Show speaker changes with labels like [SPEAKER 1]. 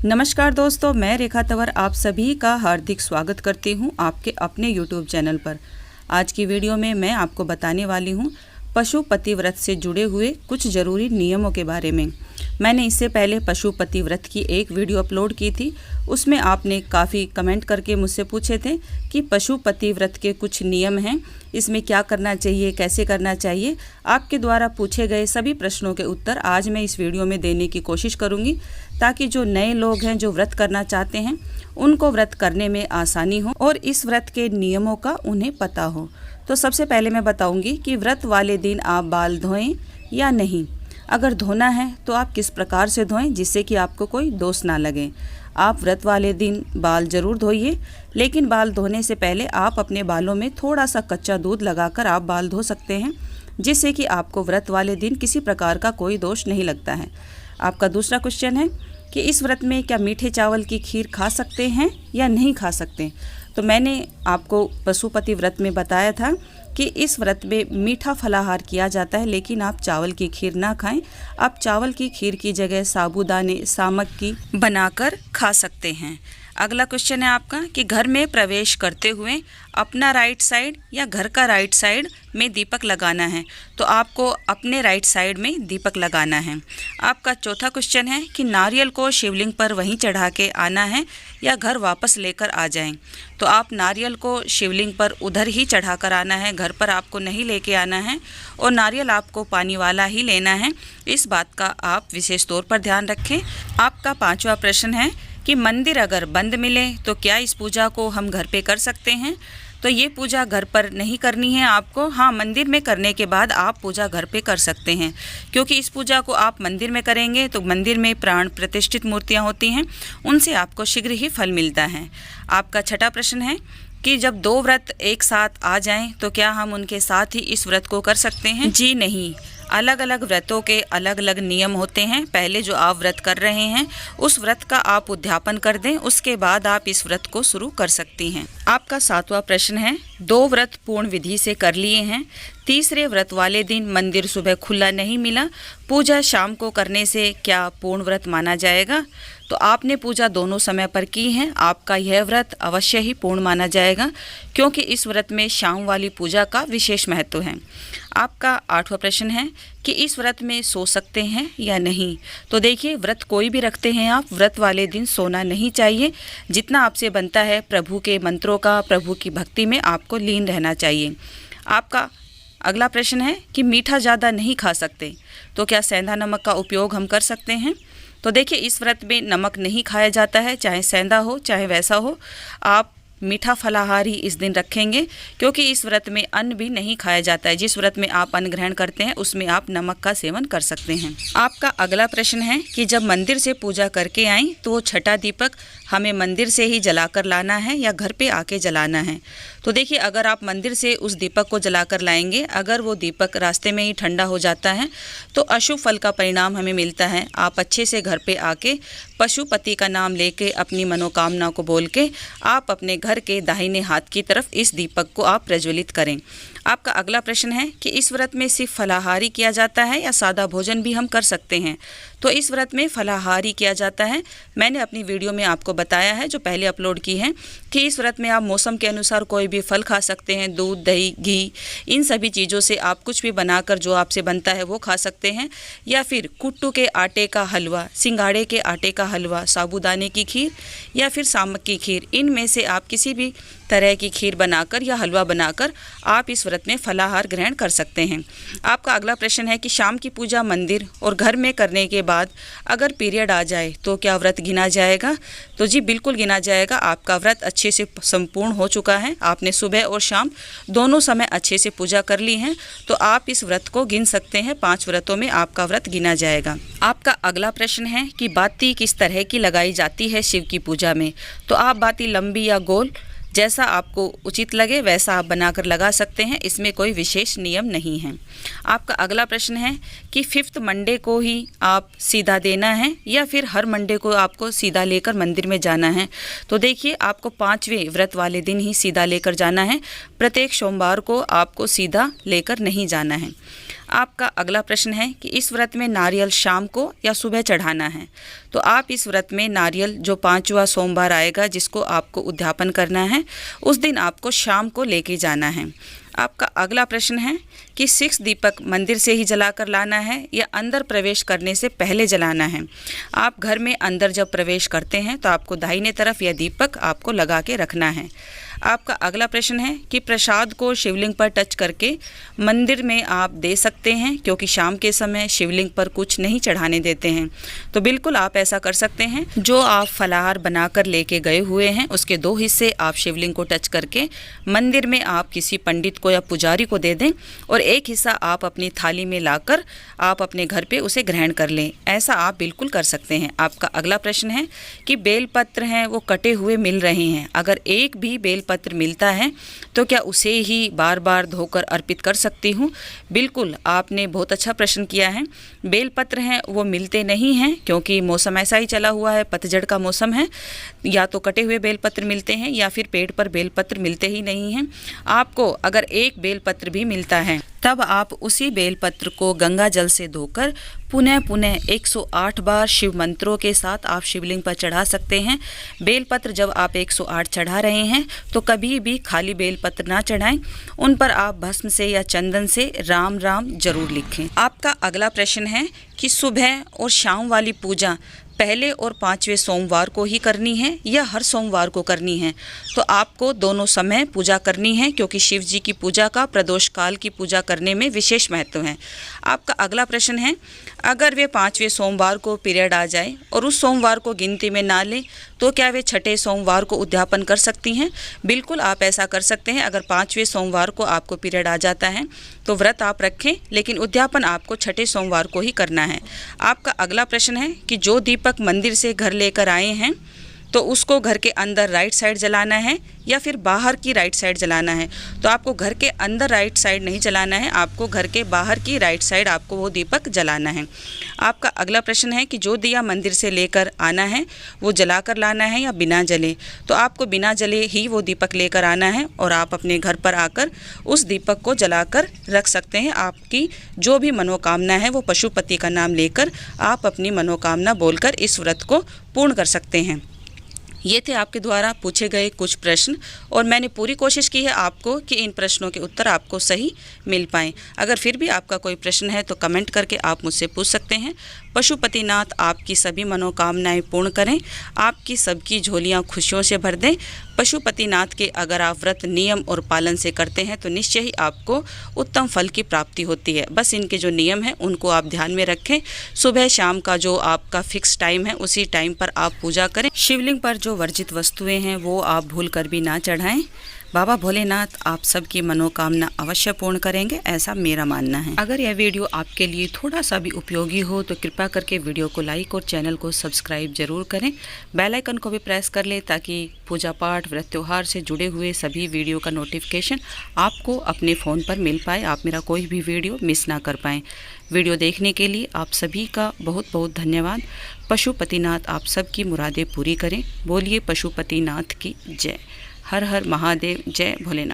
[SPEAKER 1] नमस्कार दोस्तों, मैं रेखा तंवर आप सभी का हार्दिक स्वागत करती हूं आपके अपने YouTube चैनल पर। आज की वीडियो में मैं आपको बताने वाली हूं पशुपति व्रत से जुड़े हुए कुछ ज़रूरी नियमों के बारे में। मैंने इससे पहले पशुपति व्रत की एक वीडियो अपलोड की थी। उसमें आपने काफ़ी कमेंट करके मुझसे पूछे थे कि पशुपति व्रत के कुछ नियम हैं, इसमें क्या करना चाहिए, कैसे करना चाहिए। आपके द्वारा पूछे गए सभी प्रश्नों के उत्तर आज मैं इस वीडियो में देने की कोशिश करूँगी, ताकि जो नए लोग हैं जो व्रत करना चाहते हैं उनको व्रत करने में आसानी हो और इस व्रत के नियमों का उन्हें पता हो। तो सबसे पहले मैं बताऊंगी कि व्रत वाले दिन आप बाल धोएं या नहीं। अगर धोना है तो आप किस प्रकार से धोएं जिससे कि आपको कोई दोष ना लगे। आप व्रत वाले दिन बाल ज़रूर धोइए, लेकिन बाल धोने से पहले आप अपने बालों में थोड़ा सा कच्चा दूध लगाकर आप बाल धो सकते हैं, जिससे कि आपको व्रत वाले दिन किसी प्रकार का कोई दोष नहीं लगता है। आपका दूसरा क्वेश्चन है कि इस व्रत में क्या मीठे चावल की खीर खा सकते हैं या नहीं खा सकते। तो मैंने आपको पशुपति व्रत में बताया था कि इस व्रत में मीठा फलाहार किया जाता है, लेकिन आप चावल की खीर ना खाएं। आप चावल की खीर की जगह साबूदाने सामक की बनाकर खा सकते हैं। अगला क्वेश्चन है आपका कि घर में प्रवेश करते हुए अपना राइट साइड या घर का राइट साइड में दीपक लगाना है, तो आपको अपने राइट साइड में दीपक लगाना है। आपका चौथा क्वेश्चन है कि नारियल को शिवलिंग पर वहीं चढ़ा के आना है या घर वापस लेकर आ जाएं। तो आप नारियल को शिवलिंग पर उधर ही चढ़ा कर आना है, घर पर आपको नहीं लेके आना है, और नारियल आपको पानी वाला ही लेना है। इस बात का आप विशेष तौर पर ध्यान रखें। आपका पांचवा प्रश्न है कि मंदिर अगर बंद मिले तो क्या इस पूजा को हम घर पे कर सकते हैं। तो ये पूजा घर पर नहीं करनी है आपको। हाँ, मंदिर में करने के बाद आप पूजा घर पे कर सकते हैं, क्योंकि इस पूजा को आप मंदिर में करेंगे तो मंदिर में प्राण प्रतिष्ठित मूर्तियाँ होती हैं, उनसे आपको शीघ्र ही फल मिलता है। आपका छठा प्रश्न है कि जब दो व्रत एक साथ आ जाएं तो क्या हम उनके साथ ही इस व्रत को कर सकते हैं। जी नहीं, अलग अलग व्रतों के अलग अलग नियम होते हैं। पहले जो आप व्रत कर रहे हैं उस व्रत का आप उद्यापन कर दें, उसके बाद आप इस व्रत को शुरू कर सकती हैं। आपका सातवां प्रश्न है, दो व्रत पूर्ण विधि से कर लिए हैं, तीसरे व्रत वाले दिन मंदिर सुबह खुला नहीं मिला, पूजा शाम को करने से क्या पूर्ण व्रत माना जाएगा। तो आपने पूजा दोनों समय पर की है, आपका यह व्रत अवश्य ही पूर्ण माना जाएगा, क्योंकि इस व्रत में शाम वाली पूजा का विशेष महत्व है। आपका आठवां प्रश्न है कि इस व्रत में सो सकते हैं या नहीं। तो देखिए, व्रत कोई भी रखते हैं आप, व्रत वाले दिन सोना नहीं चाहिए। जितना आपसे बनता है प्रभु के मंत्रों का, प्रभु की भक्ति में आपको लीन रहना चाहिए। आपका अगला प्रश्न है कि मीठा ज़्यादा नहीं खा सकते, तो क्या सेंधा नमक का उपयोग हम कर सकते हैं। तो देखिए, इस व्रत में नमक नहीं खाया जाता है, चाहे सेंधा हो चाहे वैसा हो। आप मीठा फलाहार ही इस दिन रखेंगे, क्योंकि इस व्रत में अन्न भी नहीं खाया जाता है। जिस व्रत में आप अन्न ग्रहण करते हैं उसमें आप नमक का सेवन कर सकते हैं। आपका अगला प्रश्न है कि जब मंदिर से पूजा करके आएँ तो वो छठा दीपक हमें मंदिर से ही जलाकर लाना है या घर पे आके जलाना है। तो देखिए, अगर आप मंदिर से उस दीपक को जलाकर लाएंगे, अगर वो दीपक रास्ते में ही ठंडा हो जाता है तो अशुभ फल का परिणाम हमें मिलता है। आप अच्छे से घर पे आके पशुपति का नाम लेके अपनी मनोकामना को बोल के आप अपने घर के दाहिने हाथ की तरफ इस दीपक को आप प्रज्वलित करें। आपका अगला प्रश्न है कि इस व्रत में सिर्फ फलाहारी किया जाता है या सादा भोजन भी हम कर सकते हैं। तो इस व्रत में फलाहारी किया जाता है। मैंने अपनी वीडियो में आपको बताया है, जो पहले अपलोड की है, कि इस व्रत में आप मौसम के अनुसार कोई भी फल खा सकते हैं। दूध, दही, घी, इन सभी चीज़ों से आप कुछ भी बनाकर जो आपसे बनता है वो खा सकते हैं, या फिर कुट्टू के आटे का हलवा, सिंगाड़े के आटे का हलवा, साबूदाने की खीर या फिर सामक की खीर, इनमें से आप किसी भी तरह की खीर बनाकर या हलवा बनाकर आप इस व्रत में फलाहार ग्रहण कर सकते हैं। आपका अगला प्रश्न है कि शाम की पूजा मंदिर और घर में करने के बाद अगर पीरियड आ जाए तो क्या व्रत गिना जाएगा। तो जी बिल्कुल गिना जाएगा। आपका व्रत अच्छे से संपूर्ण हो चुका है, आपने सुबह और शाम दोनों समय अच्छे से पूजा कर ली है, तो आप इस व्रत को गिन सकते हैं। 5 व्रतों में आपका व्रत गिना जाएगा। आपका अगला प्रश्न है कि बाती किस तरह की लगाई जाती है शिव की पूजा में। तो आप बाती लंबी या गोल, जैसा आपको उचित लगे वैसा आप बनाकर लगा सकते हैं, इसमें कोई विशेष नियम नहीं है। आपका अगला प्रश्न है कि 5th मंडे को ही आप सीधा देना है या फिर हर मंडे को आपको सीधा लेकर मंदिर में जाना है। तो देखिए, आपको 5वें व्रत वाले दिन ही सीधा लेकर जाना है, प्रत्येक सोमवार को आपको सीधा लेकर नहीं जाना है। आपका अगला प्रश्न है कि इस व्रत में नारियल शाम को या सुबह चढ़ाना है। तो आप इस व्रत में नारियल जो 5वां सोमवार आएगा जिसको आपको उद्यापन करना है, उस दिन आपको शाम को लेके जाना है। आपका अगला प्रश्न है कि 6 दीपक मंदिर से ही जलाकर लाना है या अंदर प्रवेश करने से पहले जलाना है। आप घर में अंदर जब प्रवेश करते हैं तो आपको दाहिने तरफ यह दीपक आपको लगा के रखना है। आपका अगला प्रश्न है कि प्रसाद को शिवलिंग पर टच करके मंदिर में आप दे सकते हैं, क्योंकि शाम के समय शिवलिंग पर कुछ नहीं चढ़ाने देते हैं। तो बिल्कुल आप ऐसा कर सकते हैं। जो आप फलाहार बनाकर लेके गए हुए हैं उसके 2 हिस्से आप शिवलिंग को टच करके मंदिर में आप किसी पंडित को या पुजारी को दे दें और 1 हिस्सा आप अपनी थाली में लाकर आप अपने घर पे उसे ग्रहण कर लें। ऐसा आप बिल्कुल कर सकते हैं। आपका अगला प्रश्न है कि बेलपत्र हैं वो कटे हुए मिल रहे हैं, अगर एक भी बेलपत्र मिलता है तो क्या उसे ही बार बार धोकर अर्पित कर सकती हूँ? बिल्कुल, आपने बहुत अच्छा प्रश्न किया है। बेलपत्र हैं वो मिलते नहीं हैं, क्योंकि मौसम ऐसा ही चला हुआ है, पतझड़ का मौसम है। या तो कटे हुए बेलपत्र मिलते हैं या फिर पेड़ पर बेलपत्र मिलते ही नहीं हैं। आपको अगर एक बेलपत्र भी मिलता है तब आप उसी बेलपत्र को गंगा जल से धोकर पुनः 108 बार शिव मंत्रों के साथ आप शिवलिंग पर चढ़ा सकते हैं। बेलपत्र जब आप 108 चढ़ा रहे हैं तो कभी भी खाली बेलपत्र ना चढ़ाएं, उन पर आप भस्म से या चंदन से राम राम जरूर लिखें। आपका अगला प्रश्न है कि सुबह और शाम वाली पूजा पहले और 5वें सोमवार को ही करनी है या हर सोमवार को करनी है? तो आपको दोनों समय पूजा करनी है, क्योंकि शिव जी की पूजा का प्रदोष काल की पूजा करने में विशेष महत्व है। आपका अगला प्रश्न है, अगर वे 5वें सोमवार को पीरियड आ जाए और उस सोमवार को गिनती में ना लें तो क्या वे 6ठे सोमवार को उद्यापन कर सकती हैं? बिल्कुल आप ऐसा कर सकते हैं। अगर 5वें सोमवार को आपको पीरियड आ जाता है तो व्रत आप रखें, लेकिन उद्यापन आपको 6ठे सोमवार को ही करना है। आपका अगला प्रश्न है कि जो दीपक मंदिर से घर लेकर आए हैं तो उसको घर के अंदर राइट साइड जलाना है या फिर बाहर की राइट साइड जलाना है? तो आपको घर के अंदर राइट साइड नहीं जलाना है, आपको घर के बाहर की राइट साइड आपको वो दीपक जलाना है। आपका अगला प्रश्न है कि जो दिया मंदिर से लेकर आना है वो जलाकर लाना है या बिना जले? तो आपको बिना जले ही वो दीपक लेकर आना है और आप अपने घर पर आकर उस दीपक को जलाकर रख सकते हैं। आपकी जो भी मनोकामना है वो पशुपति का नाम लेकर आप अपनी मनोकामना बोलकर इस व्रत को पूर्ण कर सकते हैं। ये थे आपके द्वारा पूछे गए कुछ प्रश्न और मैंने पूरी कोशिश की है आपको कि इन प्रश्नों के उत्तर आपको सही मिल पाएँ। अगर फिर भी आपका कोई प्रश्न है तो कमेंट करके आप मुझसे पूछ सकते हैं। पशुपतिनाथ आपकी सभी मनोकामनाएं पूर्ण करें, आपकी सबकी झोलियां खुशियों से भर दें। पशुपतिनाथ के अगर आप व्रत नियम और पालन से करते हैं तो निश्चय ही आपको उत्तम फल की प्राप्ति होती है। बस इनके जो नियम हैं उनको आप ध्यान में रखें। सुबह शाम का जो आपका फिक्स टाइम है उसी टाइम पर आप पूजा करें। शिवलिंग पर जो वर्जित वस्तुएं हैं वो आप भूल कर भी ना चढ़ाएं। बाबा भोलेनाथ आप सबकी मनोकामना अवश्य पूर्ण करेंगे, ऐसा मेरा मानना है। अगर यह वीडियो आपके लिए थोड़ा सा भी उपयोगी हो तो कृपा करके वीडियो को लाइक और चैनल को सब्सक्राइब जरूर करें। बेल आइकन को भी प्रेस कर लें ताकि पूजा पाठ व्रत त्योहार से जुड़े हुए सभी वीडियो का नोटिफिकेशन आपको अपने फ़ोन पर मिल पाए, आप मेरा कोई भी वीडियो मिस ना कर पाएँ। वीडियो देखने के लिए आप सभी का बहुत बहुत धन्यवाद। पशुपतिनाथ आप सबकी मुरादें पूरी करें। बोलिए पशुपतिनाथ की जय। हर हर महादेव। जय भोलेनाथ।